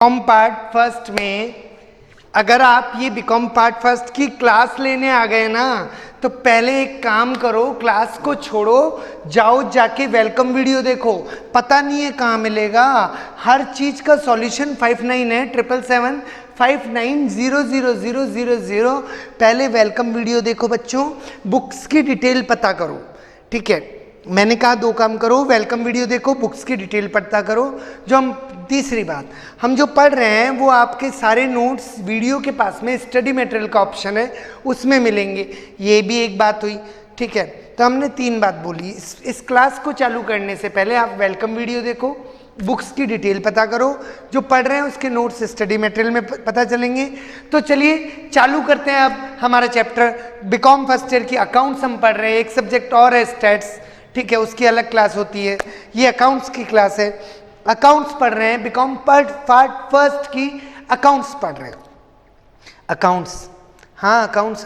BCom part first में अगर आप ये बीकॉम पार्ट फर्स्ट की क्लास लेने आ गए ना, तो पहले एक काम करो, क्लास को छोड़ो, जाओ जाके वेलकम वीडियो देखो। पता नहीं है कहाँ मिलेगा, हर चीज का सॉल्यूशन 59 है 777590000। पहले वेलकम वीडियो देखो बच्चों, बुक्स की डिटेल पता करो। ठीक है, मैंने कहा दो काम करो, वेलकम वीडियो देखो, बुक्स की डिटेल पता करो। जो हम तीसरी बात, हम जो पढ़ रहे हैं वो आपके सारे नोट्स वीडियो के पास में स्टडी मटेरियल का ऑप्शन है, उसमें मिलेंगे। ये भी एक बात हुई। ठीक है, तो हमने तीन बात बोली। इस क्लास को चालू करने से पहले आप वेलकम वीडियो देखो, बुक्स की डिटेल पता करो, जो पढ़ रहे हैं उसके नोट्स स्टडी मटेरियल में पता चलेंगे। तो चलिए चालू करते हैं अब हमारा चैप्टर। बीकॉम फर्स्ट ईयर की अकाउंट्स हम पढ़ रहे हैं, एक सब्जेक्ट और है स्टैट्स। ठीक है, उसकी अलग क्लास होती है, ये अकाउंट्स की क्लास है। अकाउंट्स पढ़ रहे हैं, बीकॉम पार्ट फर्स्ट की अकाउंट्स पढ़ रहे हैं। अकाउंट्स, हाँ अकाउंट्स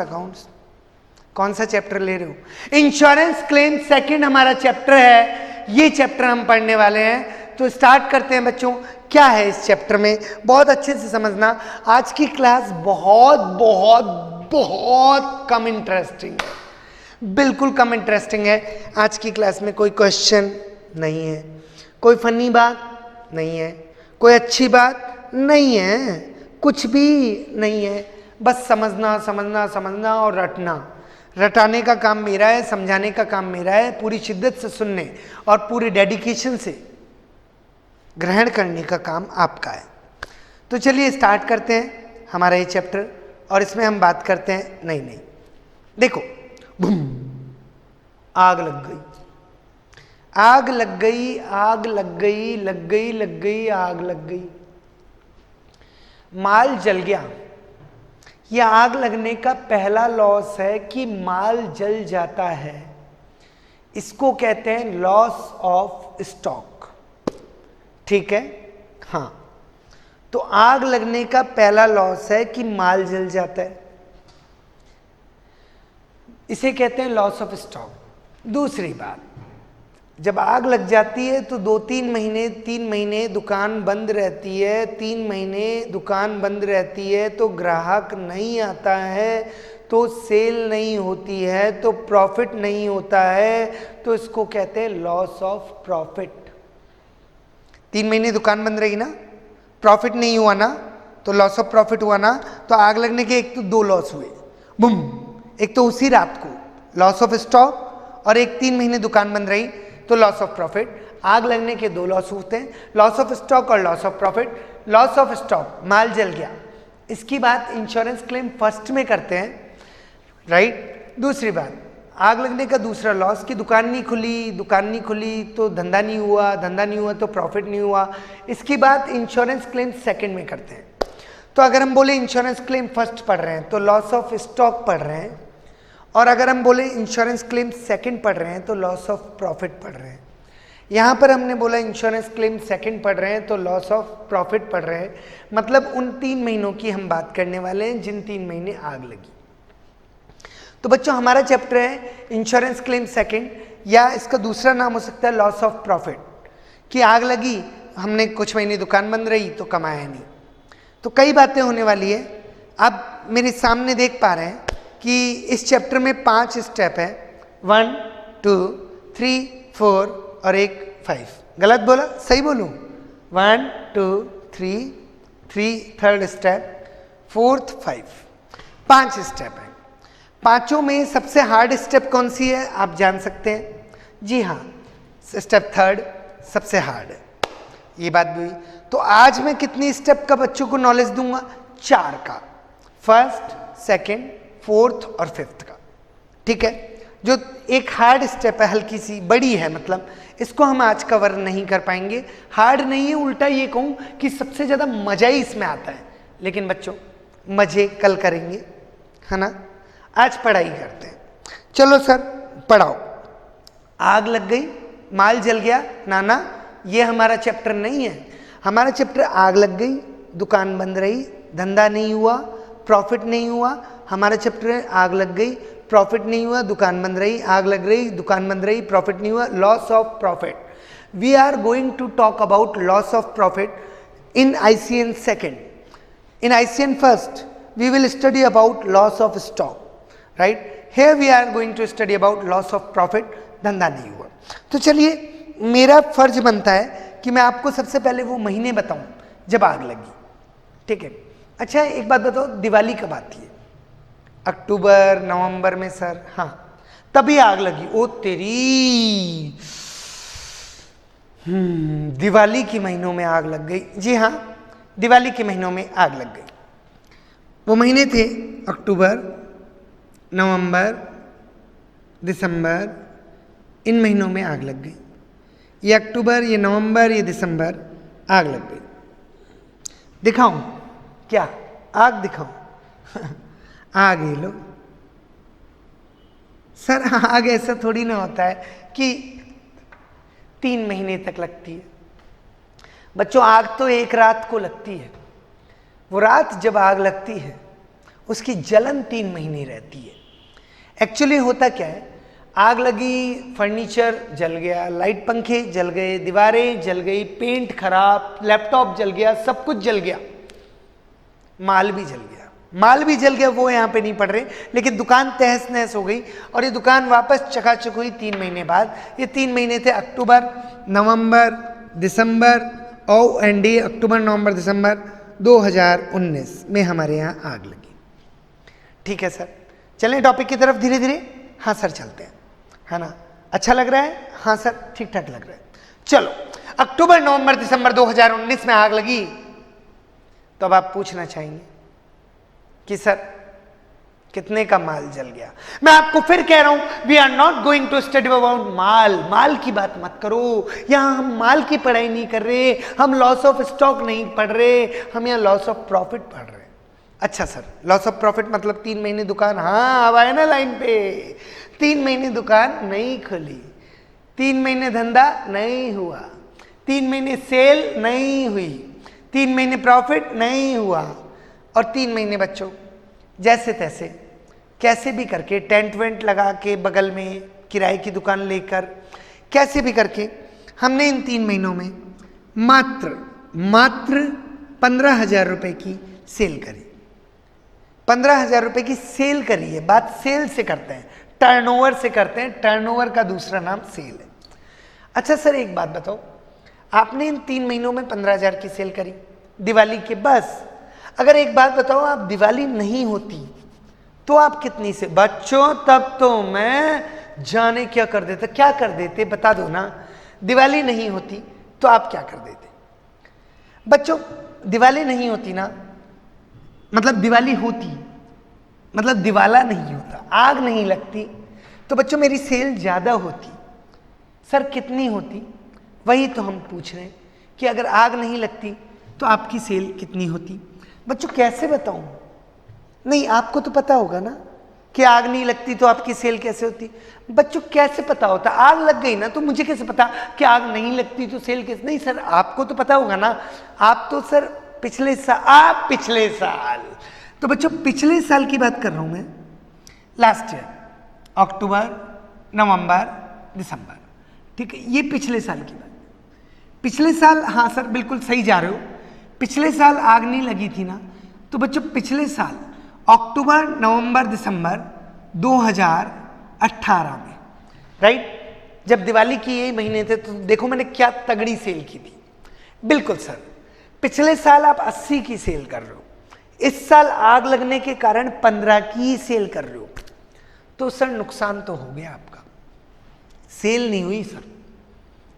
कौन सा चैप्टर ले रहे हो? इंश्योरेंस क्लेम सेकंड हमारा चैप्टर है, ये चैप्टर हम पढ़ने वाले हैं। तो स्टार्ट करते हैं बच्चों। क्या है इस चैप्टर में, बहुत अच्छे से समझना। आज की क्लास बहुत बहुत बहुत कम इंटरेस्टिंग है, बिल्कुल कम इंटरेस्टिंग है। आज की क्लास में कोई क्वेश्चन नहीं है, कोई फनी बात नहीं है, कोई अच्छी बात नहीं है, कुछ भी नहीं है। बस समझना समझना समझना और रटना। रटाने का काम मेरा है, समझाने का काम मेरा है। पूरी शिद्दत से सुनने और पूरी डेडिकेशन से ग्रहण करने का काम आपका है। तो चलिए स्टार्ट करते हैं हमारा ये चैप्टर, और इसमें हम बात करते हैं। नहीं देखो, बूम, आग लग गई, आग लग गई, आग लग गई, लग गई लग गई, आग लग गई, माल जल गया। यह आग लगने का पहला लॉस है कि माल जल जाता है। इसको कहते हैं लॉस ऑफ स्टॉक। ठीक है, हाँ। तो आग लगने का पहला लॉस है कि माल जल जाता है, इसे कहते हैं लॉस ऑफ स्टॉक। दूसरी बात, जब आग लग जाती है तो 3 महीने दुकान बंद रहती है। 3 महीने दुकान बंद रहती है तो ग्राहक नहीं आता है, तो सेल नहीं होती है, तो प्रॉफिट नहीं होता है। तो इसको कहते हैं लॉस ऑफ प्रॉफिट। 3 महीने दुकान बंद रही ना, प्रॉफिट नहीं हुआ ना, तो लॉस ऑफ प्रॉफिट हुआ ना। तो आग लगने के एक तो 2 लॉस हुए, बूम। एक तो उसी रात को लॉस ऑफ स्टॉक, और एक 3 महीने दुकान बंद रही तो लॉस ऑफ प्रॉफिट। आग लगने के 2 लॉस होते हैं, लॉस ऑफ स्टॉक और loss of profit. Loss of stock, माल जल गया, इसकी बात इंश्योरेंस क्लेम फर्स्ट में करते हैं, राइट। दूसरी बात, आग लगने का दूसरा लॉस कि दुकान नहीं खुली तो धंधा नहीं हुआ तो प्रॉफिट नहीं हुआ। इसकी बात इंश्योरेंस क्लेम सेकंड में करते हैं। तो अगर हम बोले इंश्योरेंस क्लेम फर्स्ट पढ़ रहे हैं तो लॉस ऑफ स्टॉक पढ़ रहे हैं, और अगर हम बोले इंश्योरेंस क्लेम सेकंड पढ़ रहे हैं तो लॉस ऑफ प्रॉफिट पढ़ रहे हैं। यहाँ पर हमने बोला इंश्योरेंस क्लेम सेकंड पढ़ रहे हैं तो लॉस ऑफ प्रॉफिट पढ़ रहे हैं। मतलब उन 3 महीनों की हम बात करने वाले हैं जिन 3 महीने आग लगी। तो बच्चों हमारा चैप्टर है इंश्योरेंस क्लेम सेकंड, या इसका दूसरा नाम हो सकता है लॉस ऑफ प्रॉफिट। कि आग लगी, हमने कुछ महीने दुकान बंद रही तो कमाया नहीं। तो कई बातें होने वाली है। अब मेरे सामने देख पा रहे हैं कि इस चैप्टर में 5 स्टेप है, 1 2 3 4 और एक 5। गलत बोला, सही बोलूं? 1 2 3 थर्ड स्टेप, फोर्थ 5, 5 स्टेप है। पांचों में सबसे हार्ड स्टेप कौन सी है आप जान सकते हैं? जी हाँ, स्टेप थर्ड सबसे हार्ड है। ये बात भी हुई। तो आज मैं कितनी स्टेप का बच्चों को नॉलेज दूंगा? 4 का, फर्स्ट, सेकंड, फोर्थ और फिफ्थ का। ठीक है, जो एक हार्ड स्टेप है, हल्की सी बड़ी है, मतलब इसको हम आज कवर नहीं कर पाएंगे। हार्ड नहीं है, उल्टा ये कहूँ कि सबसे ज़्यादा मजा ही इसमें आता है। लेकिन बच्चों मजे कल करेंगे, है ना। आज पढ़ाई करते हैं। चलो सर पढ़ाओ। आग लग गई, माल जल गया, नाना ये हमारा चैप्टर नहीं है। हमारा चैप्टर आग लग गई, दुकान बंद रही, धंधा नहीं हुआ, प्रॉफिट नहीं हुआ। हमारा चैप्टर है आग लग गई, प्रॉफिट नहीं हुआ, दुकान बंद रही, आग लग रही, दुकान बंद रही, प्रॉफिट नहीं हुआ, loss of profit. We are going to talk about loss of profit in ICN second. In ICN first, we will study about loss of stock, right? Here we are going to study about loss of profit. धंधा नहीं हुआ। तो चलिए, मेरा फर्ज बनता है कि मैं आपको सबसे पहले वो महीने बताऊं जब आग लगी, ठीक है। अच्छा, एक बात बताओ, दिवाली कब आती है? अक्टूबर नवंबर में सर? हाँ, तभी आग लगी। ओ तेरी, दिवाली के महीनों में आग लग गई। जी हाँ, दिवाली के महीनों में आग लग गई। वो महीने थे अक्टूबर, नवंबर, दिसंबर, इन महीनों में आग लग गई। ये अक्टूबर, ये नवंबर, ये दिसंबर, आग लग गई। दिखाऊं क्या? आग दिखाऊं? आग ये लो। सर आग ऐसा थोड़ी ना होता है कि 3 महीने तक लगती है। बच्चों, आग तो एक रात को लगती है। वो रात जब आग लगती है, उसकी जलन 3 महीने रहती है। एक्चुअली होता क्या है, आग लगी, फर्नीचर जल गया, लाइट पंखे जल गए, दीवारें जल गई, पेंट खराब, लैपटॉप जल गया, सब कुछ जल गया, माल भी जल गया। माल भी जल गया, वो यहाँ पे नहीं पड़ रहे, लेकिन दुकान तहस नहस हो गई और ये दुकान वापस चकाचक हुई 3 महीने बाद। ये 3 महीने थे अक्टूबर, नवंबर, दिसंबर और एंडी अक्टूबर, नवंबर, दिसंबर 2019 में हमारे यहाँ आग लगी। ठीक है सर, चलें टॉपिक की तरफ धीरे धीरे। हाँ सर, चलते हैं, है ना? अच्छा लग रहा है? हाँ सर, ठीक ठाक लग रहा है। चलो, अक्टूबर, नवंबर, दिसंबर 2019 में आग लगी, तो अब आप पूछना चाहेंगे कि सर कितने का माल जल गया? मैं आपको फिर कह रहा हूं, we are not going to study about माल। माल की बात मत करो, यहां हम माल की पढ़ाई नहीं कर रहे, हम लॉस ऑफ स्टॉक नहीं पढ़ रहे, हम यहां लॉस ऑफ प्रॉफिट पढ़ रहे हैं। अच्छा सर, लॉस ऑफ प्रॉफिट मतलब 3 महीने दुकान, हाँ अब आए ना लाइन पे। 3 महीने दुकान नहीं खुली, 3 महीने धंधा नहीं हुआ, 3 महीने सेल नहीं हुई, 3 महीने प्रॉफिट नहीं हुआ, और 3 महीने बच्चों जैसे तैसे कैसे भी करके टेंट वेंट लगा के बगल में किराए की दुकान लेकर कैसे भी करके हमने इन 3 महीनों में मात्र 15,000 रुपए की सेल करी। 15,000 रुपए की सेल करी है। बात सेल से करते हैं, टर्नओवर से करते हैं। टर्नओवर का दूसरा नाम सेल है। अच्छा सर, एक बात बताओ, आपने इन 3 महीनों में 15,000 की सेल करी दिवाली के, बस। अगर एक बात बताओ, आप दिवाली नहीं होती तो आप कितनी से? बच्चों, तब तो मैं जाने क्या कर देता। क्या कर देते बता दो ना। दिवाली नहीं होती तो आप क्या कर देते? बच्चों, दिवाली नहीं होती ना, मतलब दिवाली होती, मतलब दिवाला नहीं होता, आग नहीं लगती, तो बच्चों मेरी सेल ज्यादा होती। सर कितनी होती? वही तो हम पूछ रहे हैं कि अगर आग नहीं लगती तो आपकी सेल कितनी होती। बच्चों कैसे बताऊं? नहीं, आपको तो पता होगा ना कि आग नहीं लगती तो आपकी सेल कैसे होती। बच्चों कैसे पता होता? आग लग गई ना, तो मुझे कैसे पता कि आग नहीं लगती तो सेल कैसे? नहीं सर, आपको तो पता होगा ना। आप तो सर पिछले साल, तो बच्चों पिछले साल की बात कर रहा हूं मैं, लास्ट ईयर, अक्टूबर, नवंबर, दिसंबर, ठीक है, ये पिछले साल की बात। पिछले साल, हाँ सर बिल्कुल सही जा रहे हो, पिछले साल आग नहीं लगी थी ना, तो बच्चों पिछले साल अक्टूबर, नवंबर, दिसंबर 2018 में, राइट, जब दिवाली की यही महीने थे, तो देखो मैंने क्या तगड़ी सेल की थी। बिल्कुल सर, पिछले साल आप 80 की सेल कर रहे हो, इस साल आग लगने के कारण 15 की सेल कर रहे हो, तो सर नुकसान तो हो गया आपका। सेल नहीं हुई सर।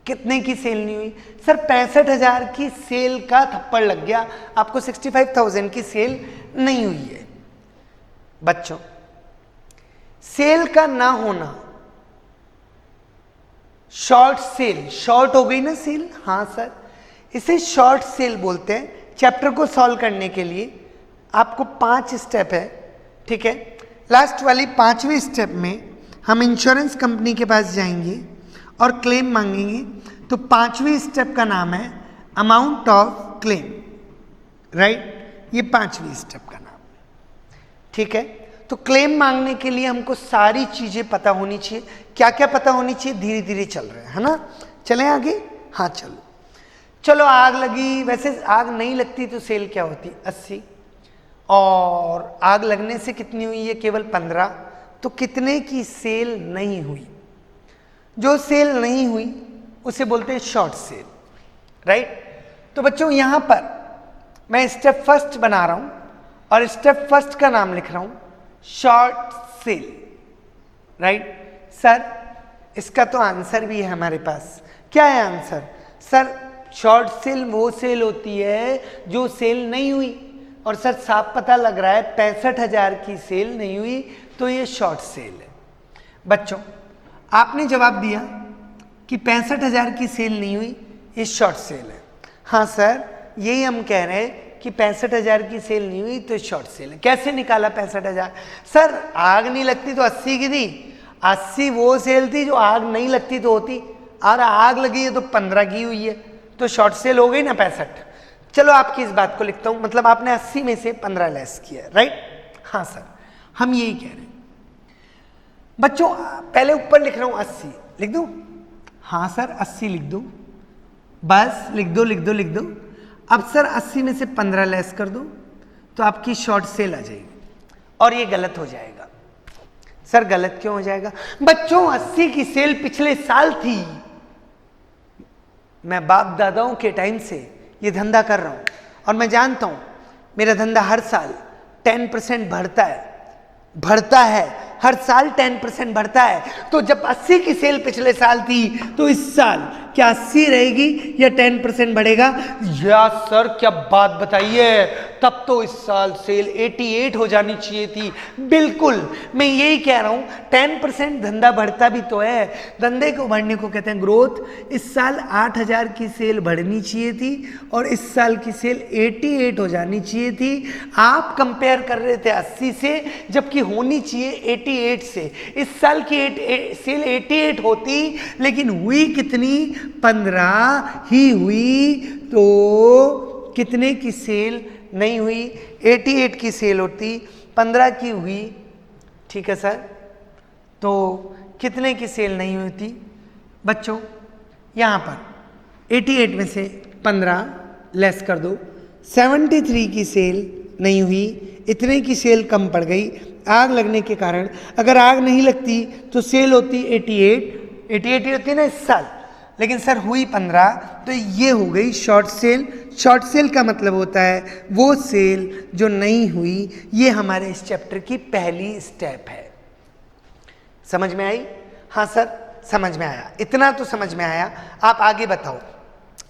कितने की सेल नहीं हुई? सर 65,000 की सेल का थप्पड़ लग गया, आपको 65,000 की सेल नहीं हुई है। बच्चों, सेल का ना होना, शॉर्ट सेल, शॉर्ट हो गई ना सेल, हाँ सर, इसे शॉर्ट सेल बोलते हैं। चैप्टर को सॉल्व करने के लिए आपको 5 स्टेप है, ठीक है। लास्ट वाली 5वें स्टेप में हम इंश्योरेंस कंपनी के पास जाएंगे और क्लेम मांगेंगे। तो 5वें स्टेप का नाम है अमाउंट ऑफ क्लेम, राइट, ये 5वीं स्टेप का नाम, ठीक है। तो क्लेम मांगने के लिए हमको सारी चीजें पता होनी चाहिए। क्या क्या पता होनी चाहिए? धीरे धीरे चल रहे हैं, है ना। चलें आगे, हाँ चलो। चलो आग लगी, वैसे आग नहीं लगती तो सेल क्या होती 80, और आग लगने से कितनी हुई है केवल 15, तो कितने की सेल नहीं हुई? जो सेल नहीं हुई उसे बोलते हैं शॉर्ट सेल, राइट। तो बच्चों यहां पर मैं स्टेप फर्स्ट बना रहा हूं और स्टेप फर्स्ट का नाम लिख रहा हूं शॉर्ट सेल, राइट। सर इसका तो आंसर भी है हमारे पास। क्या है आंसर? सर शॉर्ट सेल वो सेल होती है जो सेल नहीं हुई, और सर साफ पता लग रहा है 65,000 की सेल नहीं हुई, तो ये शॉर्ट सेल है। बच्चों आपने जवाब दिया कि 65,000 की सेल नहीं हुई, ये शॉर्ट सेल है। हाँ सर यही हम कह रहे हैं कि 65,000 की सेल नहीं हुई तो शॉर्ट सेल है। कैसे निकाला 65,000? सर आग नहीं लगती तो 80 की थी, 80 वो सेल थी जो आग नहीं लगती तो होती, और आग लगी है तो 15 की हुई है, तो शॉर्ट सेल हो गई ना 65। चलो आपकी इस बात को लिखता हूं, मतलब आपने 80 में से 15 लेस किया, राइट। हाँ सर हम यही कह रहे हैं। बच्चों पहले ऊपर लिख रहा हूं 80, लिख दूं? हाँ सर 80 लिख दो, बस लिख दो लिख दो लिख दो। अब सर 80 में से 15 लेस कर दो तो आपकी शॉर्ट सेल आ जाएगी, और ये गलत हो जाएगा। सर गलत क्यों हो जाएगा? बच्चों 80 की सेल पिछले साल थी। मैं बाप दादाओं के टाइम से ये धंधा कर रहा हूं, और मैं जानता हूं मेरा धंधा हर साल 10% बढ़ता है, हर साल 10% बढ़ता है। तो जब 80 की सेल पिछले साल थी तो इस साल क्या 80 रहेगी या 10% बढ़ेगा? या सर क्या बात बताइए, तब तो इस साल सेल 88 हो जानी चाहिए थी। बिल्कुल मैं यही कह रहा हूं, 10% धंधा बढ़ता भी तो है, धंधे को बढ़ने को कहते हैं ग्रोथ। इस साल 8,000 की सेल बढ़नी चाहिए थी और इस साल की सेल 88 हो जानी चाहिए थी। आप कंपेयर कर रहे थे 80 से, जबकि होनी चाहिए 88 से। इस साल की सेल 88 होती, लेकिन हुई कितनी? 15 ही हुई, तो कितने की सेल नहीं हुई? 88 की सेल होती, 15 की हुई, ठीक है सर। तो कितने की सेल नहीं हुई थी? बच्चों यहां पर 88 में से 15 लेस कर दो, 73 की सेल नहीं हुई, इतने की सेल कम पड़ गई आग लगने के कारण। अगर आग नहीं लगती तो सेल होती 88 होती है ना इस साल, लेकिन सर हुई 15, तो ये हो गई शॉर्ट सेल। शॉर्ट सेल का मतलब होता है वो सेल जो नहीं हुई। ये हमारे इस चैप्टर की पहली स्टेप है। समझ में आई? हाँ सर समझ में आया, इतना तो समझ में आया। आप आगे बताओ,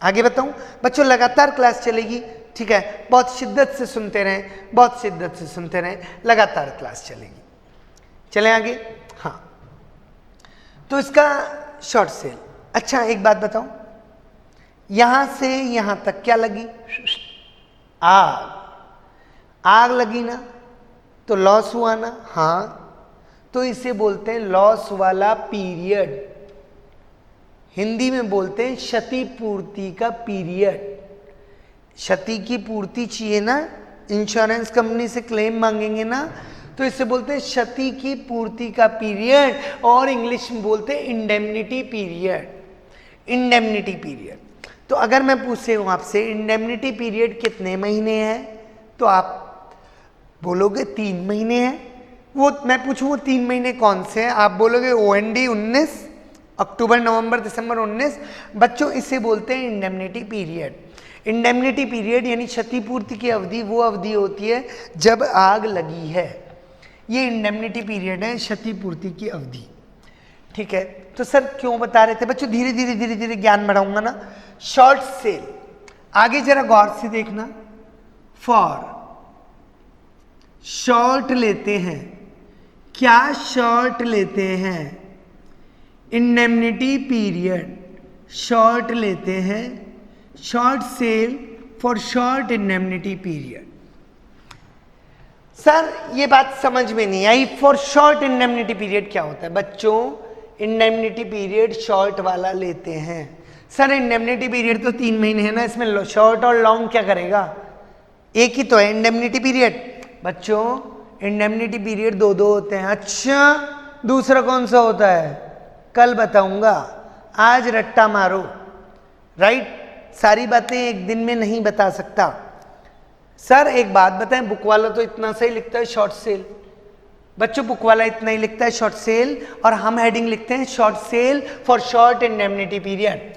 आगे बताऊं? बच्चों लगातार क्लास चलेगी, ठीक है, बहुत शिद्दत से सुनते रहें, बहुत शिद्दत से सुनते रहें, लगातार क्लास चलेगी। चलें आगे। हाँ तो इसका शॉर्ट सेल। अच्छा एक बात बताओ, यहां से यहां तक क्या लगी? आग लगी ना, तो लॉस हुआ ना? हाँ, तो इसे बोलते हैं लॉस वाला पीरियड, हिंदी में बोलते हैं क्षतिपूर्ति का पीरियड। क्षति की पूर्ति चाहिए ना, इंश्योरेंस कंपनी से क्लेम मांगेंगे ना, तो इसे बोलते हैं क्षति की पूर्ति का पीरियड, और इंग्लिश में बोलते हैं इंडेमनिटी पीरियड। Indemnity period. तो अगर मैं पूछे हूं आपसे इंडेमनिटी पीरियड कितने महीने हैं, तो आप बोलोगे 3 महीने हैं। वो मैं पूछूं वो 3 महीने कौन से हैं, आप बोलोगे OND 19, अक्टूबर नवंबर दिसंबर 19। बच्चों इसे बोलते हैं इंडेमनिटी पीरियड। इंडेमनिटी पीरियड यानी क्षतिपूर्ति की अवधि वो अवधि होती है जब आग लगी है, ये इंडेमनिटी पीरियड है, क्षतिपूर्ति की अवधि, ठीक है। तो सर क्यों बता रहे थे? बच्चों धीरे धीरे धीरे धीरे ज्ञान बढ़ाऊंगा ना। शॉर्ट सेल, आगे जरा गौर से देखना। फॉर शॉर्ट लेते हैं, क्या शॉर्ट लेते हैं? इंडेमनिटी पीरियड शॉर्ट लेते हैं, short sale for short indemnity period. Sir ये बात समझ में नहीं आई, फॉर शॉर्ट इंडेमनिटी पीरियड क्या होता है? बच्चों इंडेमनिटी पीरियड शॉर्ट वाला लेते हैं। सर इंडेमनिटी पीरियड तो 3 महीने है ना, इसमें शॉर्ट और लॉन्ग क्या करेगा? एक ही तो है इंडेमनिटी पीरियड। बच्चों इंडेमनिटी पीरियड 2 होते हैं। अच्छा दूसरा कौन सा होता है? कल बताऊंगा, आज रट्टा मारो, राइट। सारी बातें एक दिन में नहीं बता सकता। सर एक बात बताएं, बुक वाला तो इतना सही लिखता है शॉर्ट सेल। बच्चों बुक वाला इतना ही लिखता है शॉर्ट सेल, और हम हेडिंग लिखते हैं short sale for short indemnity period.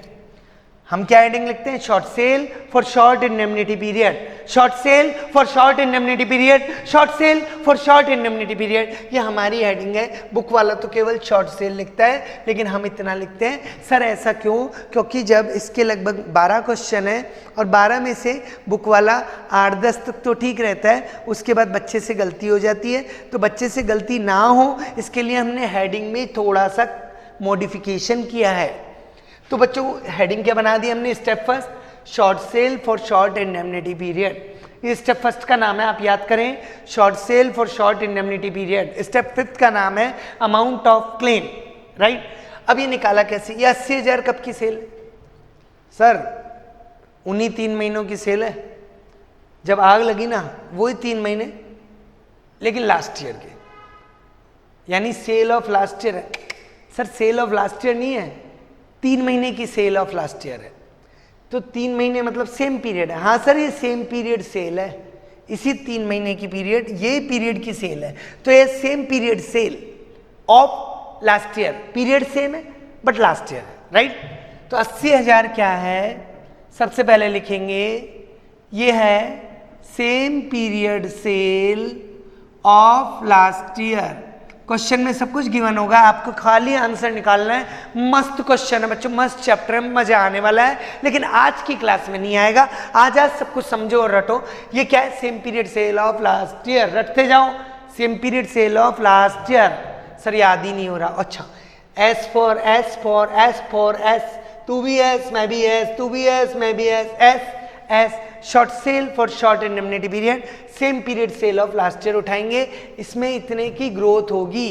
हम क्या हेडिंग लिखते हैं? Short sale for short indemnity period, short sale for short indemnity period, short sale for short indemnity period. ये हमारी हेडिंग है। बुक वाला तो केवल शॉर्ट सेल लिखता है, लेकिन हम इतना लिखते हैं। सर ऐसा क्यों? क्योंकि जब इसके लगभग 12 क्वेश्चन है और 12 में से बुक वाला 8-10 तक तो ठीक रहता है, उसके बाद बच्चे से गलती हो जाती है। तो बच्चे से गलती ना हो इसके लिए हमने हेडिंग में थोड़ा सा मॉडिफिकेशन किया है। तो बच्चों हेडिंग क्या बना दी हमने? Step first short sale for short indemnity period. ये स्टेप फर्स्ट का नाम है, आप याद करें, short sale for short indemnity period. Step fifth का नाम है अमाउंट ऑफ क्लेम, राइट। अब ये निकाला कैसे? ये 80,000 कब की सेल? सर उन्हीं 3 महीनों की सेल है, जब आग लगी ना वही 3 महीने, लेकिन लास्ट ईयर के, यानी सेल ऑफ लास्ट ईयर है। Sir sale of last year नहीं है, 3 महीने की सेल ऑफ लास्ट ईयर है। तो 3 महीने मतलब सेम पीरियड है। हाँ सर ये सेम पीरियड सेल है, इसी 3 महीने की पीरियड, ये पीरियड की सेल है। तो ये same period sale of last year, period same है बट लास्ट ईयर है, राइट। तो 80,000 क्या है? सबसे पहले लिखेंगे ये है same period sale of last year. Question में सब कुछ गिवन होगा, आपको खाली आंसर निकालना है। मस्त क्वेश्चन है बच्चों, मस्त चैप्टर है, मजा आने वाला है, लेकिन आज की क्लास में नहीं आएगा। आज सब कुछ समझो और रटो। ये क्या है? Same period sale of last year, रटते जाओ। Same period sale of last year. Sir याद ही नहीं हो रहा। अच्छा, S for S for S for S, तू भी एस मैं भी एस, तू भी एस मैं भी S, S S short sale for short indemnity period, same period sale of last year उठाएंगे। इसमें इतने की ग्रोथ होगी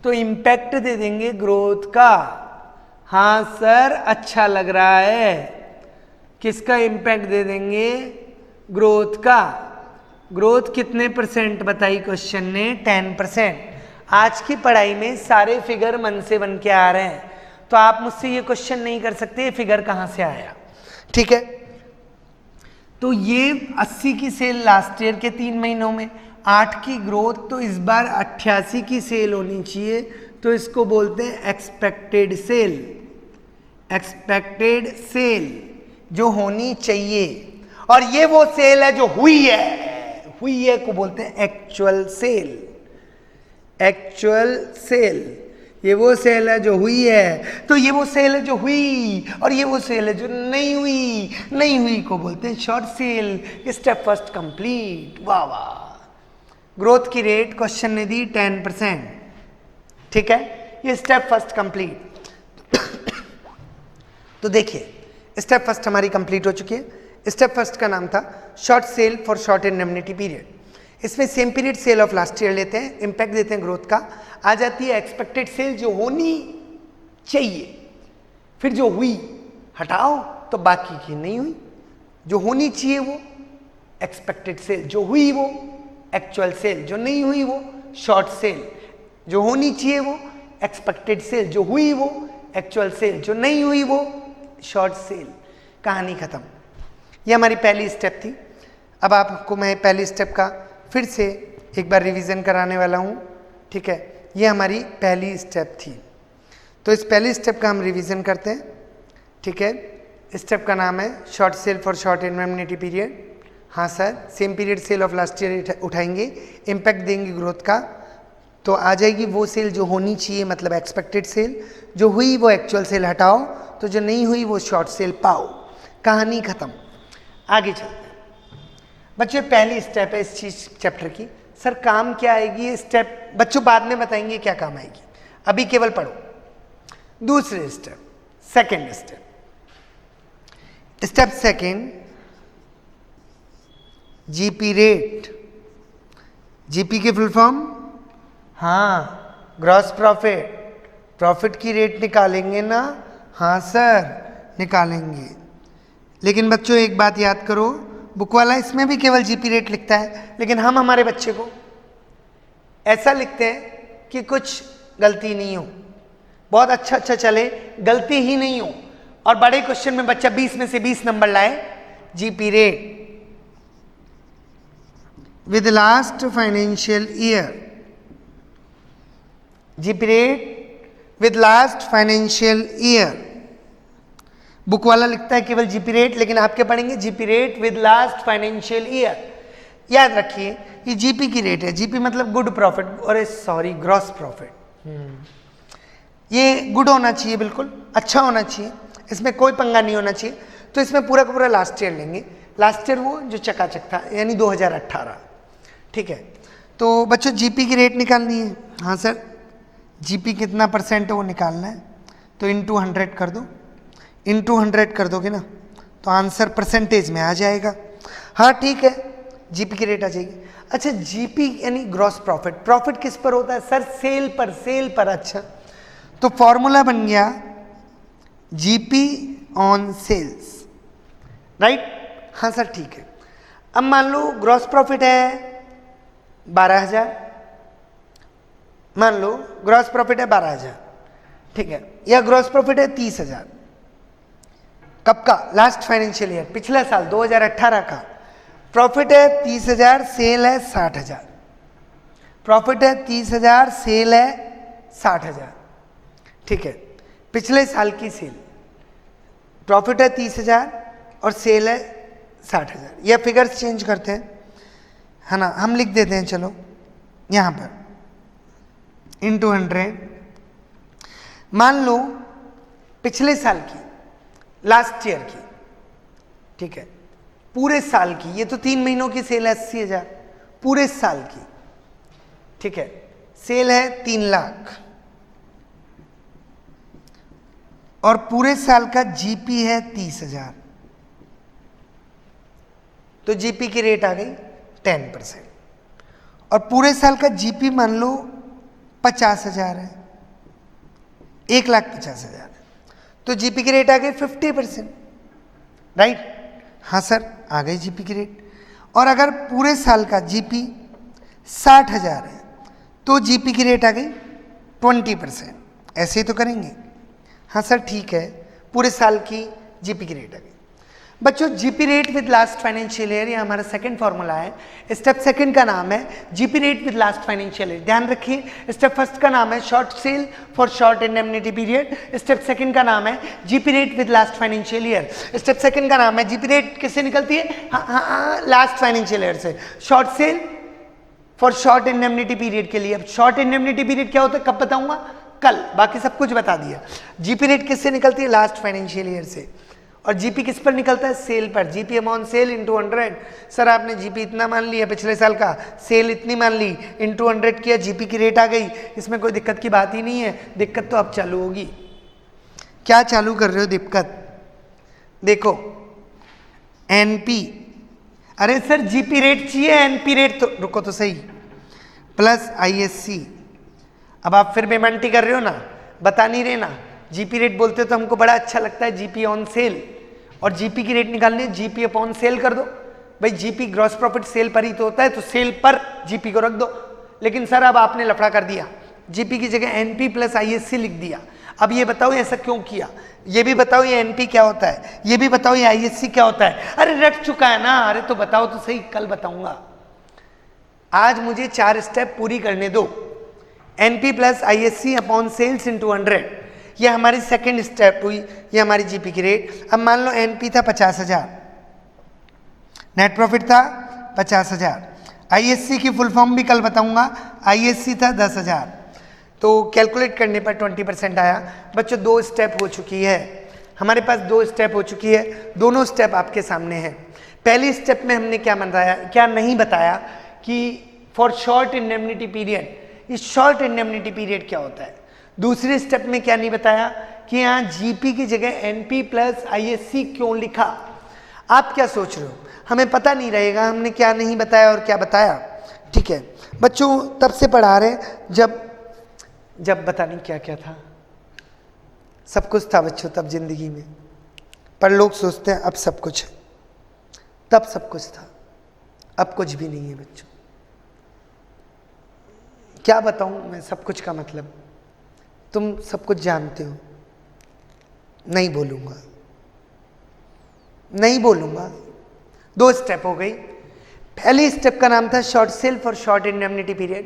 तो इम्पैक्ट दे देंगे ग्रोथ का। हाँ सर अच्छा लग रहा है। किसका इम्पैक्ट दे देंगे? ग्रोथ का। ग्रोथ कितने परसेंट बताई क्वेश्चन ने? 10%। आज की पढ़ाई में सारे फिगर मन से बन के आ रहे हैं, तो आप मुझसे ये क्वेश्चन नहीं कर सकते ये फिगर कहाँ से आया, ठीक है। तो ये 80 की सेल लास्ट ईयर के 3 महीनों में, 8 की ग्रोथ, तो इस बार 88 की सेल होनी चाहिए, तो इसको बोलते हैं एक्सपेक्टेड सेल। एक्सपेक्टेड सेल जो होनी चाहिए, और ये वो सेल है जो हुई है। हुई है को बोलते हैं एक्चुअल सेल। एक्चुअल सेल ये वो सेल है जो हुई है। तो ये वो सेल है जो हुई, और ये वो सेल है जो नहीं हुई। नहीं हुई को बोलते हैं short cell. Step first complete. वाह वाह। ग्रोथ की रेट क्वेश्चन ने दी 10%, ठीक है। ये स्टेप फर्स्ट कंप्लीट। तो देखिए स्टेप फर्स्ट हमारी कंप्लीट हो चुकी है। स्टेप फर्स्ट का नाम था short sale for short indemnity period. इसमें same period sale of last year लेते हैं, इम्पैक्ट देते हैं ग्रोथ का। आ जाती है एक्सपेक्टेड सेल जो होनी चाहिए, फिर जो हुई हटाओ तो बाकी की नहीं हुई। जो होनी चाहिए वो एक्सपेक्टेड सेल, जो हुई वो एक्चुअल सेल, जो नहीं हुई वो शॉर्ट सेल। जो होनी चाहिए वो एक्सपेक्टेड सेल, जो हुई वो एक्चुअल सेल, जो नहीं हुई वो शॉर्ट सेल। कहानी खत्म। ये हमारी पहली स्टेप थी। अब आपको मैं पहली स्टेप का फिर से एक बार रिवीजन कराने वाला हूँ, ठीक है। ये हमारी पहली स्टेप थी, तो इस पहली स्टेप का हम रिवीजन करते हैं, ठीक है। स्टेप का नाम है short sale for short indemnity period. हाँ sir, same period sale of last year उठाएंगे, इम्पैक्ट देंगे ग्रोथ का। तो आ जाएगी वो सेल जो होनी चाहिए, मतलब एक्सपेक्टेड सेल। जो हुई वो एक्चुअल सेल हटाओ, तो जो नहीं हुई वो शॉर्ट सेल पाओ। कहानी खत्म। आगे चलते हैं बच्चों। पहली स्टेप है इस चीज चैप्टर की। सर काम क्या आएगी ये स्टेप? बच्चों बाद में बताएंगे क्या काम आएगी, अभी केवल पढ़ो। दूसरे step, second step. Step second, GP rate. GP की फुल फॉर्म? हाँ, ग्रॉस प्रॉफिट। प्रॉफिट की रेट निकालेंगे ना? हाँ सर निकालेंगे। लेकिन बच्चों एक बात याद करो, बुक वाला इसमें भी केवल जीपी रेट लिखता है, लेकिन हम हमारे बच्चे को ऐसा लिखते हैं कि कुछ गलती नहीं हो, बहुत अच्छा चले, गलती ही नहीं हो। और बड़े क्वेश्चन में बच्चा 20 में से 20 नंबर लाए, GP rate with last financial year, GP rate with last financial year. Book वाला लिखता है केवल जीपी रेट, लेकिन आपके पढ़ेंगे GP rate with last financial year. याद रखिए ये जीपी की रेट है, जीपी मतलब गुड प्रॉफिट, और सॉरी ग्रॉस प्रॉफिट। ये गुड होना चाहिए, बिल्कुल अच्छा होना चाहिए, इसमें कोई पंगा नहीं होना चाहिए। तो इसमें पूरा का पूरा लास्ट ईयर लेंगे, लास्ट ईयर वो जो चकाचक था, यानी 2018। ठीक है, तो बच्चों जीपी की रेट निकालनी है। हाँ सर, जीपी कितना परसेंट है वो निकालना है, तो इंटू 100 कर दो। इंटू 100 कर दोगे ना तो आंसर परसेंटेज में आ जाएगा। हाँ ठीक है, जीपी की रेट आ जाएगी। अच्छा, जीपी यानी ग्रॉस प्रॉफिट, प्रॉफिट किस पर होता है सर? सेल पर, सेल पर। अच्छा, तो फॉर्मूला बन गया जीपी ऑन सेल्स, राइट? हाँ सर ठीक है। अब मान लो ग्रॉस प्रॉफिट है 12,000, मान लो ग्रॉस प्रॉफिट है 12,000, ठीक है, या ग्रॉस प्रॉफिट है 30,000। कब का? लास्ट फाइनेंशियल ईयर, पिछला साल 2018 का। प्रॉफिट है 30,000, सेल है 60,000। प्रॉफिट है 30,000, सेल है 60,000। ठीक है, पिछले साल की सेल, प्रॉफिट है 30,000 और सेल है 60,000। यह फिगर्स चेंज करते हैं, है ना, हम लिख देते हैं, चलो यहां पर इंटू 100। मान लो पिछले साल की, लास्ट ईयर की, ठीक है, पूरे साल की, ये तो 3 महीनों की सेल है 80,000, पूरे साल की, ठीक है, सेल है 3 लाख और पूरे साल का जीपी है 30,000, तो जीपी की रेट आ गई 10%। और पूरे साल का जीपी मान लो 50,000 है, 1,50,000 है, तो जीपी की रेट आ गई 50%, राइट? हाँ सर, आ गई जीपी की रेट। और अगर पूरे साल का जीपी 60,000 है तो जीपी की रेट आ गई 20%। ऐसे ही तो करेंगे। हाँ सर ठीक है, पूरे साल की जीपी की रेट आ गई। बच्चों GP rate with last financial year, ये हमारा सेकंड फॉर्मूला है। स्टेप सेकंड का नाम है GP rate with last financial year. ध्यान रखिए, स्टेप फर्स्ट का नाम है short sale for short indemnity period. Step second का नाम है GP rate with last financial year. Step second का नाम है जीपी रेट किससे निकलती है? हाँ, लास्ट फाइनेंशियल ईयर से। Short sale for short indemnity period के लिए। अब शॉर्ट इंडेमनिटी पीरियड क्या होता है कब बताऊंगा? कल, बाकी सब कुछ बता दिया। जीपी रेट किससे निकलती है? लास्ट फाइनेंशियल ईयर से। और जीपी किस पर निकलता है? सेल पर। GP amount sale into 100। Sir आपने जीपी इतना मान लिया पिछले साल का, सेल इतनी मान ली, इंटू 100 किया, जीपी की रेट आ गई। इसमें कोई दिक्कत की बात ही नहीं है। दिक्कत तो अब चालू होगी। क्या चालू कर रहे हो दिक्कत? देखो एनपी, अरे सर जीपी रेट चाहिए, एनपी रेट तो रुको तो सही, प्लस आईएससी। अब आप फिर बेमंटी कर रहे हो ना, बता नहीं रहे ना। जीपी रेट बोलते हो तो हमको बड़ा अच्छा लगता है, जीपी ऑन सेल, और जीपी की रेट निकालनी है, जीपी अपॉन सेल कर दो। भाई जीपी ग्रॉस प्रॉफिट सेल पर ही तो होता है, तो सेल पर जीपी को रख दो। लेकिन सर अब आपने लफड़ा कर दिया, जीपी की जगह एनपी प्लस आईएससी लिख दिया। अब ये बताओ ऐसा क्यों किया? ये भी बताओ ये एनपी क्या होता है, ये भी बताओ ये आईएससी क्या होता है। अरे रट चुका है ना, अरे तो बताओ तो सही, कल बताऊंगा। आज मुझे 4 स्टेप पूरी करने दो। NP plus ISC upon sales into 100, ये हमारी सेकेंड स्टेप हुई, ये हमारी जीपी की रेट। अब मान लो एनपी था 50,000, नेट प्रॉफिट था 50,000, आईएससी की फुल फॉर्म भी कल बताऊंगा, आईएससी था 10,000, तो कैलकुलेट करने पर 20% आया। बच्चों 2 स्टेप हो चुकी है, हमारे पास 2 स्टेप हो चुकी है, दोनों स्टेप आपके सामने हैं। पहली स्टेप में हमने क्या बताया, क्या नहीं बताया कि फॉर शॉर्ट इंडेमनिटी पीरियड, इस शॉर्ट इंडेमनिटी पीरियड क्या होता है। दूसरे स्टेप में क्या नहीं बताया कि यहाँ जीपी की जगह एनपी प्लस आईएससी क्यों लिखा। आप क्या सोच रहे हो? हमें पता नहीं रहेगा हमने क्या नहीं बताया और क्या बताया। ठीक है बच्चों, तब से पढ़ा रहे जब पता नहीं क्या क्या था, सब कुछ था बच्चों तब जिंदगी में, पर लोग सोचते हैं अब सब कुछ है। तब सब कुछ था, अब कुछ भी नहीं है बच्चों। क्या बताऊं मैं सब कुछ का मतलब, तुम सब कुछ जानते हो, नहीं बोलूंगा। नहीं बोलूंगा। 2 स्टेप हो गई। पहली स्टेप का नाम था short sale for short indemnity period,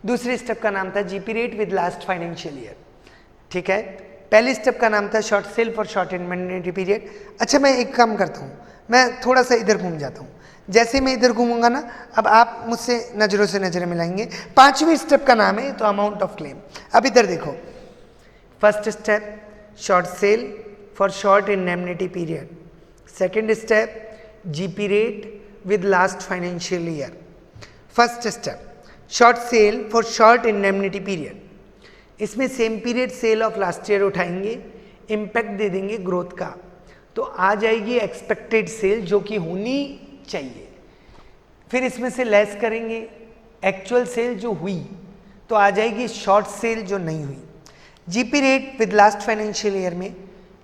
दूसरी स्टेप का नाम था GP rate with last financial year. ठीक है, पहली स्टेप का नाम था short sale for short indemnity period. अच्छा, मैं एक काम करता हूँ, मैं थोड़ा सा इधर घूम जाता हूँ। जैसे मैं इधर घूमूंगा ना, अब आप मुझसे नज़रों से नज़रें मिलाएंगे। 5वीं स्टेप का नाम है तो अमाउंट ऑफ क्लेम। अब इधर देखो, first step short sale for short indemnity period, second step GP rate with last financial year. First step short sale for short indemnity period, इसमें same period sale of last year उठाएंगे, impact दे देंगे growth का, तो आ जाएगी expected cell जो कि होनी चाहिए। फिर इसमें से लेस करेंगे एक्चुअल सेल जो हुई, तो आ जाएगी शॉर्ट सेल जो नहीं हुई। GP rate with last financial year में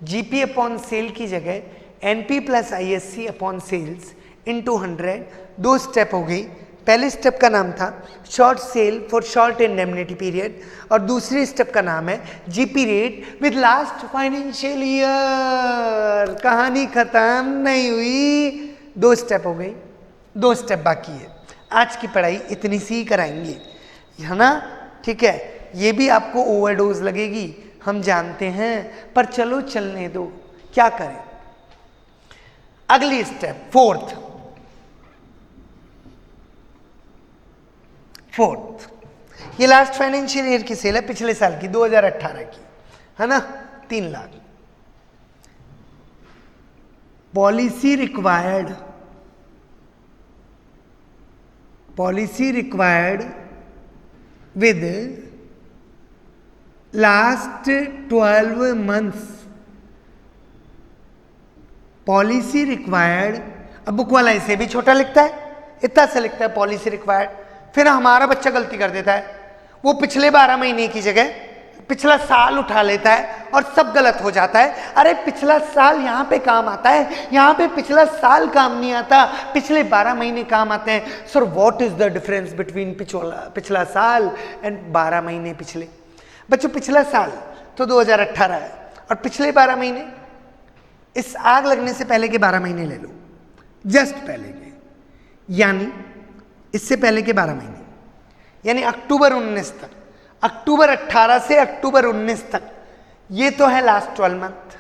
जीपी अपॉन सेल की जगह NP plus ISC upon sales into 100। 2 step हो गई। पहले स्टेप का नाम था short sale for short indemnity period और दूसरी स्टेप का नाम है GP rate with last financial year. कहानी खत्म नहीं हुई, 2 स्टेप हो गई, 2 स्टेप बाकी है। आज की पढ़ाई इतनी सी कराएंगे, है ना? ठीक है, ये भी आपको ओवरडोज लगेगी, हम जानते हैं, पर चलो चलने दो, क्या करें। अगली स्टेप फोर्थ, ये लास्ट फाइनेंशियल ईयर की सेल है, पिछले साल की 2018 की, है ना? 3 lakh. Policy required with last 12 months, policy required. अब बुक वाला इसे भी छोटा लिखता है, इतना से लिखता है पॉलिसी रिक्वायर्ड। फिर हमारा बच्चा गलती कर देता है, वो पिछले 12 महीने की जगह पिछला साल उठा लेता है और सब गलत हो जाता है। अरे पिछला साल यहाँ पे काम आता है, यहाँ पे पिछला साल काम नहीं आता, पिछले 12 महीने काम आते हैं। Sir what is the difference between पिछला साल एंड 12 महीने पिछले? बच्चों पिछला साल तो 2018 है और पिछले 12 महीने, इस आग लगने से पहले के 12 महीने ले लो, जस्ट पहले के, यानी इससे पहले के 12 महीने, यानी अक्टूबर 19 तक, अक्टूबर 18 से अक्टूबर 19 तक, ये तो है लास्ट 12 मंथ।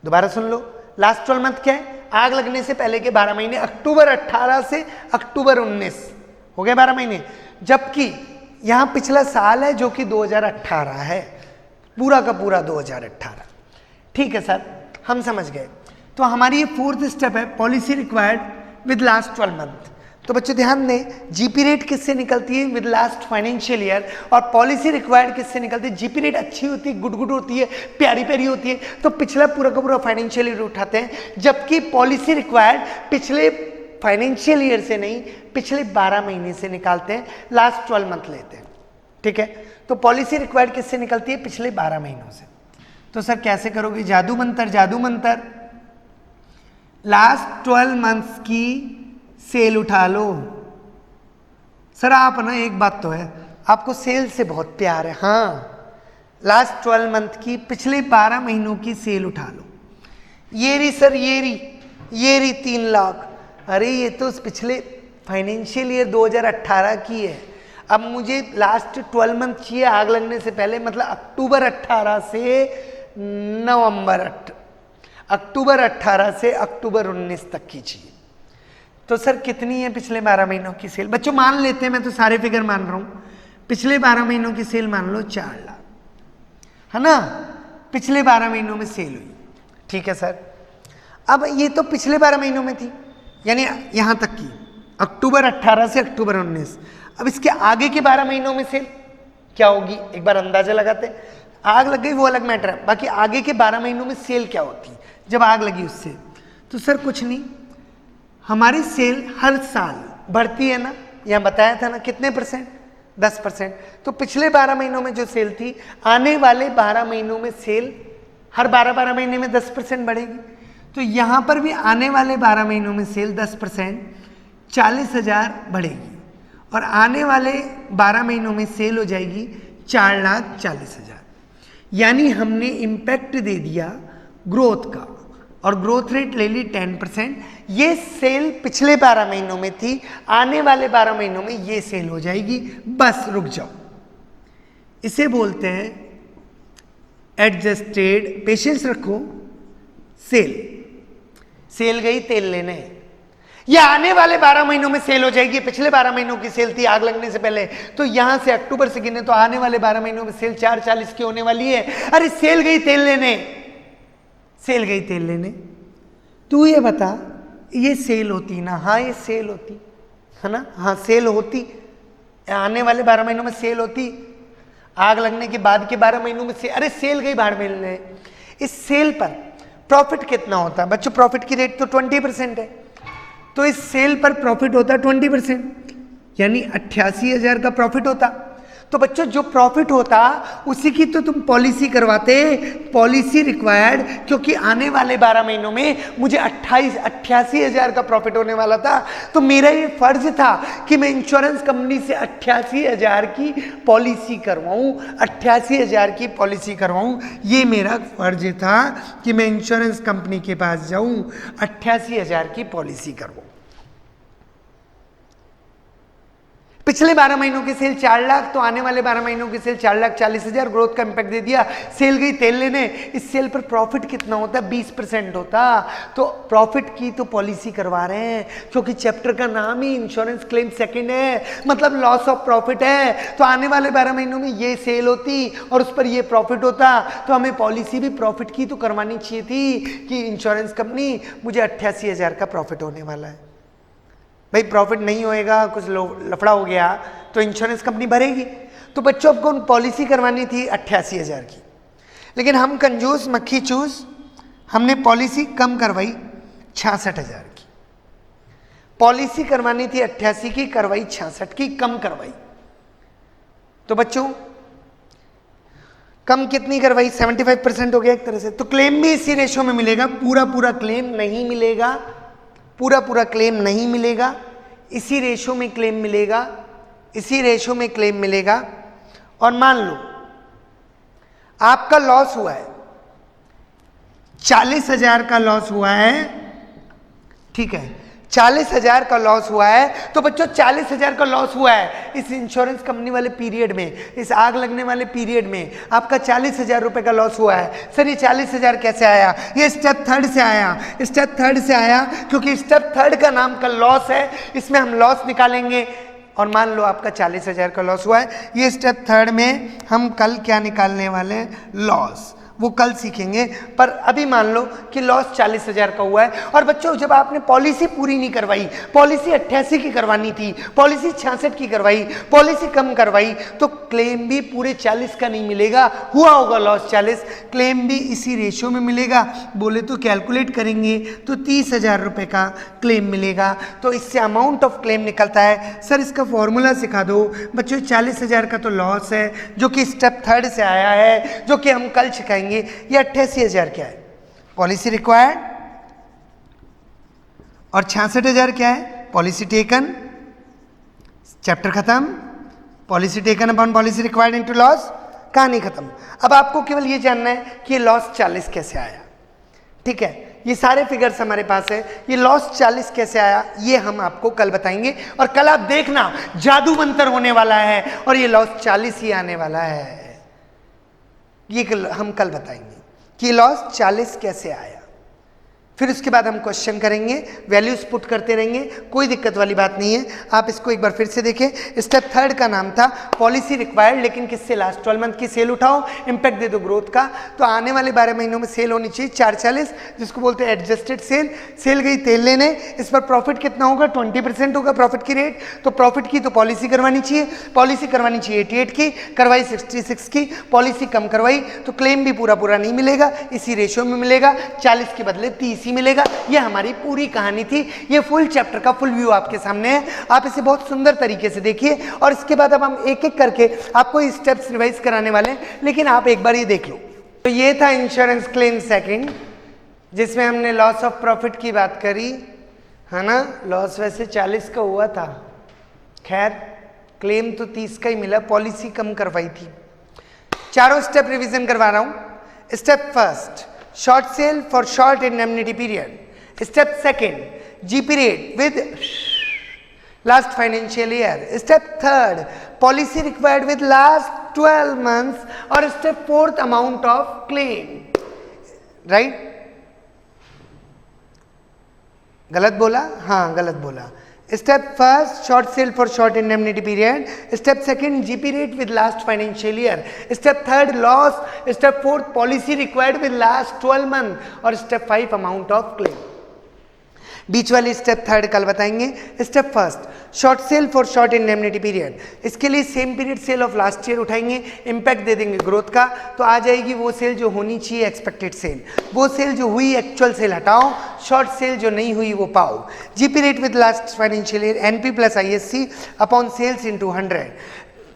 दोबारा सुन लो, लास्ट 12 मंथ क्या है? आग लगने से पहले के 12 महीने, अक्टूबर 18 से अक्टूबर 19 हो गए 12 महीने। जबकि यहां पिछला साल है जो कि 2018 है, पूरा का पूरा 2018। ठीक है सर, हम समझ गए। तो हमारी ये 4th स्टेप है, policy required with last 12 month. तो बच्चों ध्यान दें, जीपी रेट किससे निकलती है? With last financial year. और पॉलिसी रिक्वायर्ड किससे निकलती है? जीपी रेट अच्छी होती है, गुड होती है, प्यारी प्यारी होती है, तो पिछला पूरा का पूरा फाइनेंशियल ईयर उठाते हैं। जबकि पॉलिसी रिक्वायर्ड पिछले फाइनेंशियल ईयर से नहीं, पिछले 12 महीने से निकालते हैं, लास्ट 12 मंथ लेते हैं। ठीक है, तो पॉलिसी रिक्वायर्ड किससे निकलती है? पिछले 12 महीनों से। तो सर कैसे करोगे? जादू मंतर, लास्ट 12 मंथ्स की सेल उठा लो। सर आप ना, एक बात तो है, आपको सेल से बहुत प्यार है, हाँ, लास्ट 12 मंथ की, पिछले 12 महीनों की सेल उठा लो। ये रही सर, ये रही 3 लाख। अरे ये तो पिछले फाइनेंशियल ईयर 2018 की है। अब मुझे लास्ट 12 मंथ चाहिए आग लगने से पहले, मतलब अक्टूबर 18 से नवंबर, अक्टूबर 18 से अक्टूबर 19 तक की चाहिए। तो सर कितनी है पिछले 12 महीनों की सेल? बच्चों मान लेते हैं, मैं तो सारे फिगर मान रहा हूँ, पिछले 12 महीनों की सेल मान लो 4 लाख, है ना? पिछले 12 महीनों में सेल हुई। ठीक है सर, अब ये तो पिछले 12 महीनों में थी, यानी यहाँ तक की, अक्टूबर 18 से अक्टूबर 19। अब इसके आगे के 12 महीनों में सेल क्या होगी? एक बार अंदाजा लगाते हैं। आग लग गई वो अलग मैटर है, बाकी आगे के 12 महीनों में सेल क्या होती जब आग लगी उससे? तो सर कुछ नहीं, हमारी सेल हर साल बढ़ती है ना, यहाँ बताया था ना, कितने %? 10%। तो पिछले 12 महीनों में जो सेल थी, आने वाले 12 महीनों में सेल हर 12 महीने में 10% बढ़ेगी। तो यहाँ पर भी आने वाले 12 महीनों में सेल 10%, 40,000 बढ़ेगी, और आने वाले 12 महीनों में सेल हो जाएगी 4,40,000। यानी हमने इम्पैक्ट दे दिया ग्रोथ का, और ग्रोथ रेट ले ली 10%। ये सेल पिछले 12 महीनों में थी, आने वाले 12 महीनों में ये सेल हो जाएगी। बस रुक जाओ, इसे बोलते हैं एडजस्टेड, पेशेंस रखो, सेल गई तेल लेने। ये आने वाले 12 महीनों में सेल हो जाएगी, पिछले 12 महीनों की सेल थी आग लगने से पहले, तो यहां से अक्टूबर से गिने तो आने वाले 12 महीनों में सेल 440 की होने वाली है। अरे सेल गई तेल लेने, सेल गई तेल लेने। तू ये बता, ये सेल होती ना? हाँ ये सेल होती है ना, हाँ सेल होती, आने वाले 12 महीनों में सेल होती, आग लगने के बाद के 12 महीनों में सेल। अरे सेल गई बाढ़ मिलने। इस सेल पर प्रॉफिट कितना होता है बच्चों? प्रॉफिट की रेट तो 20% है, तो इस सेल पर प्रॉफिट होता है 20%, यानी 88,000 का प्रॉफिट होता। तो बच्चों जो प्रॉफिट होता उसी की तो तुम पॉलिसी करवाते, पॉलिसी रिक्वायर्ड, क्योंकि आने वाले 12 महीनों में मुझे 88,000 का प्रॉफिट होने वाला था। तो मेरा ये फर्ज था कि मैं इंश्योरेंस कंपनी से 88,000 की पॉलिसी करवाऊं, 88,000 की पॉलिसी करवाऊं। ये मेरा फर्ज था कि मैं इंश्योरेंस कंपनी के पास जाऊं, 88,000 की पॉलिसी करवाऊं। पिछले 12 महीनों की सेल 4 लाख, तो आने वाले 12 महीनों की सेल 4,40,000, ग्रोथ का इंपैक्ट दे दिया। सेल गई तेल लेने, इस सेल पर प्रॉफिट कितना होता? 20% होता। तो प्रॉफिट की तो पॉलिसी करवा रहे हैं, क्योंकि चैप्टर का नाम ही इंश्योरेंस क्लेम सेकंड है, मतलब लॉस ऑफ प्रॉफिट है। तो आने वाले 12 महीनों में ये सेल होती और उस पर ये प्रॉफिट होता, तो हमें पॉलिसी भी प्रॉफिट की तो करवानी चाहिए थी कि इंश्योरेंस कंपनी मुझे 88,000 का प्रॉफिट होने वाला है। भाई प्रॉफिट नहीं होएगा, कुछ लफड़ा हो गया तो इंश्योरेंस कंपनी भरेगी। तो बच्चों आपको पॉलिसी करवानी थी 88,000 की, लेकिन हम कंजूस मक्खी चूस, हमने पॉलिसी कम करवाई 66,000 की। पॉलिसी करवानी थी 88 की, करवाई 66 की, कम करवाई। तो बच्चों कम कितनी करवाई? 75% हो गया एक तरह से। तो क्लेम भी इसी रेशो में मिलेगा, पूरा पूरा क्लेम नहीं मिलेगा, पूरा पूरा क्लेम नहीं मिलेगा, इसी रेशो में क्लेम मिलेगा, इसी रेशो में क्लेम मिलेगा। और मान लो आपका लॉस हुआ है 40,000 का लॉस हुआ है, ठीक है, 40,000 का लॉस हुआ है। तो बच्चों 40,000 का लॉस हुआ है इस इंश्योरेंस कंपनी वाले पीरियड में, इस आग लगने वाले पीरियड में आपका 40,000 रुपए का लॉस हुआ है। सर ये 40,000 कैसे आया? ये स्टेप थर्ड से आया, स्टेप थर्ड से आया, क्योंकि स्टेप थर्ड का नाम का लॉस है, इसमें हम लॉस निकालेंगे। और मान लो आपका 40,000 का लॉस हुआ है, ये स्टेप थर्ड में हम कल क्या निकालने वाले हैं? लॉस, वो कल सीखेंगे। पर अभी मान लो कि लॉस 40,000 का हुआ है। और बच्चों जब आपने पॉलिसी पूरी नहीं करवाई, पॉलिसी 88 की करवानी थी, पॉलिसी 66 की करवाई, पॉलिसी कम करवाई, तो क्लेम भी पूरे 40 का नहीं मिलेगा, हुआ होगा लॉस 40, क्लेम भी इसी रेशियो में मिलेगा। बोले तो कैलकुलेट करेंगे तो 30,000 रुपये का क्लेम मिलेगा। तो इससे अमाउंट ऑफ क्लेम निकलता है। सर इसका फॉर्मूला सिखा दो बच्चों। 40,000 का तो लॉस है जो कि स्टेप थर्ड से आया है, जो कि हम कल सिखाएंगे। ये 88,000 क्या है? पॉलिसी रिक्वायर्ड, और 66,000 क्या है? Policy taken. चैप्टर खत्म, policy taken upon policy required into loss, कहानी खत्म। अब आपको केवल ये जानना है कि लॉस 40 कैसे आया, ठीक है। ये सारे फिगर्स हमारे पास है, ये लॉस 40 कैसे आया ये हम आपको कल बताएंगे। और कल आप देखना जादू मंतर होने वाला है और ये लॉस 40 ही आने वाला है। ये हम कल बताएंगे कि लॉस 40 कैसे आया। फिर उसके बाद हम क्वेश्चन करेंगे, वैल्यूज पुट करते रहेंगे, कोई दिक्कत वाली बात नहीं है। आप इसको एक बार फिर से देखें। स्टेप थर्ड का नाम था पॉलिसी रिक्वायर्ड, लेकिन किससे? लास्ट 12 मंथ की सेल उठाओ, इंपैक्ट दे दो ग्रोथ का। तो आने वाले 12 महीनों में सेल होनी चाहिए 440, जिसको बोलते हैं एडजस्टेड सेल। सेल गई तेल लेने, इस पर प्रॉफिट कितना होगा? 20% होगा प्रॉफिट की रेट। तो प्रॉफिट की तो पॉलिसी करवानी चाहिए, पॉलिसी करवानी चाहिए 88 की, करवाई 66 की, पॉलिसी कम करवाई, तो क्लेम भी पूरा पूरा नहीं मिलेगा, इसी रेशियो में मिलेगा, 40 के बदले 30 ही मिलेगा। ये हमारी पूरी कहानी थी। ये फुल चैप्टर का फुल व्यू आपके सामने है, आप इसे बहुत सुंदर तरीके से देखिए। और इसके बाद अब हम एक एक करके आपको स्टेप्स रिवाइज कराने वाले हैं, लेकिन आप एक बार ये देख लो। तो ये था इंश्योरेंस क्लेम सेकंड, जिसमें हमने लॉस ऑफ प्रॉफिट की बात करी, है ना। लॉस वैसे 40 का हुआ था, खैर क्लेम तो 30 का ही मिला, पॉलिसी कम करवाई थी। चारों स्टेप रिवीजन करवा रहा हूं। Step first, short sale for short indemnity period. Step second, GP rate with last financial year. Step third, policy required with last 12 months. और step fourth, amount of claim. Right? गलत बोला? हाँ गलत बोला. Step first, short sale for short indemnity period. Step second, GP rate with last financial year. Step third, loss. Step fourth, policy required with last 12 months. और step 5, amount of claim. बीच वाली step third कल बताएंगे. Step first, short sale for short indemnity period. इसके लिए same period sale of last year उठाएंगे, impact दे देंगे growth का, तो आ जाएगी वो सेल जो होनी चाहिए एक्सपेक्टेड सेल. वो सेल जो हुई एक्चुअल सेल हटाओ, शॉर्ट सेल जो नहीं हुई वो पाओ. GP rate with last financial year NP plus ISC upon sales into 100.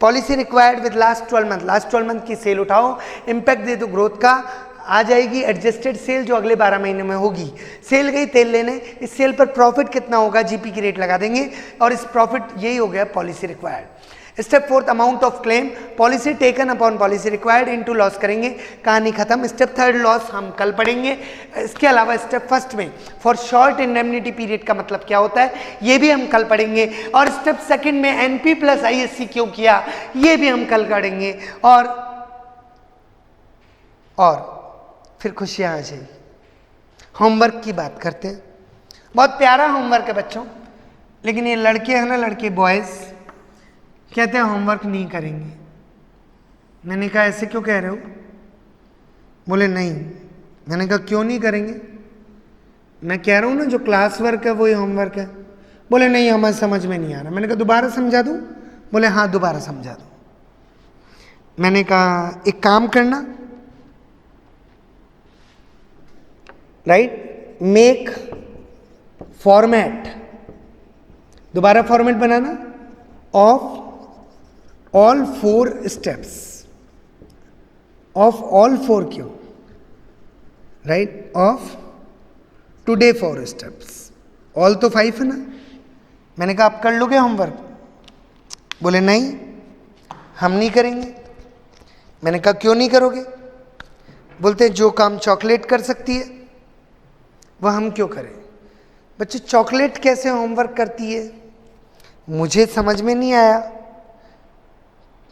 Policy required with last 12 month, last 12 month की सेल उठाओ, इम्पैक्ट दे दो ग्रोथ का, आ जाएगी एडजस्टेड सेल जो अगले 12 महीने में होगी. सेल गई तेल लेने, इस सेल पर प्रॉफिट कितना होगा जीपी की रेट लगा देंगे और इस प्रॉफिट यही हो गया policy required. Step fourth, amount of claim, policy taken upon policy required into loss करेंगे, कहानी खत्म. स्टेप थर्ड, लॉस हम कल पढ़ेंगे. इसके अलावा स्टेप फर्स्ट में फॉर शॉर्ट इंडेमनिटी पीरियड का मतलब क्या होता है ये भी हम कल पढ़ेंगे. और स्टेप सेकंड में एनपी प्लस आईएससी क्यों किया ये भी हम कल पढ़ेंगे. और फिर खुशियाँ आ जाएगी. होमवर्क की बात करते हैं. बहुत प्यारा होमवर्क है बच्चों, लेकिन ये लड़के हैं ना, लड़के बॉयज़ कहते हैं होमवर्क नहीं करेंगे. मैंने कहा ऐसे क्यों कह रहे हो? बोले नहीं. मैंने कहा क्यों नहीं करेंगे? मैं कह रहा हूँ ना जो क्लास वर्क है वही होमवर्क है. बोले नहीं हमें समझ में नहीं आ रहा. मैंने कहा दोबारा समझा दूँ? बोले हाँ दोबारा समझा दो. मैंने कहा एक काम करना, राइट, मेक फॉर्मेट, दोबारा format banana of all 4 steps. Of all 4 क्यों? Right, of today 4 steps. All तो 5 है ना. मैंने कहा आप कर लोगे होमवर्क? बोले नहीं हम नहीं करेंगे. मैंने कहा क्यों नहीं करोगे? बोलते जो काम चॉकलेट कर सकती है वह हम क्यों करें. बच्चे चॉकलेट कैसे होमवर्क करती है मुझे समझ में नहीं आया.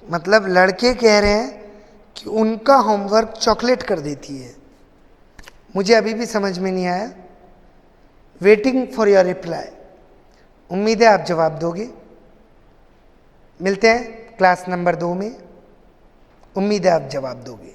मतलब लड़के कह रहे हैं कि उनका होमवर्क चॉकलेट कर देती है. मुझे अभी भी समझ में नहीं आया. Waiting for your reply. उम्मीद है आप जवाब दोगे. मिलते हैं क्लास नंबर 2 में. उम्मीद है आप जवाब दोगे.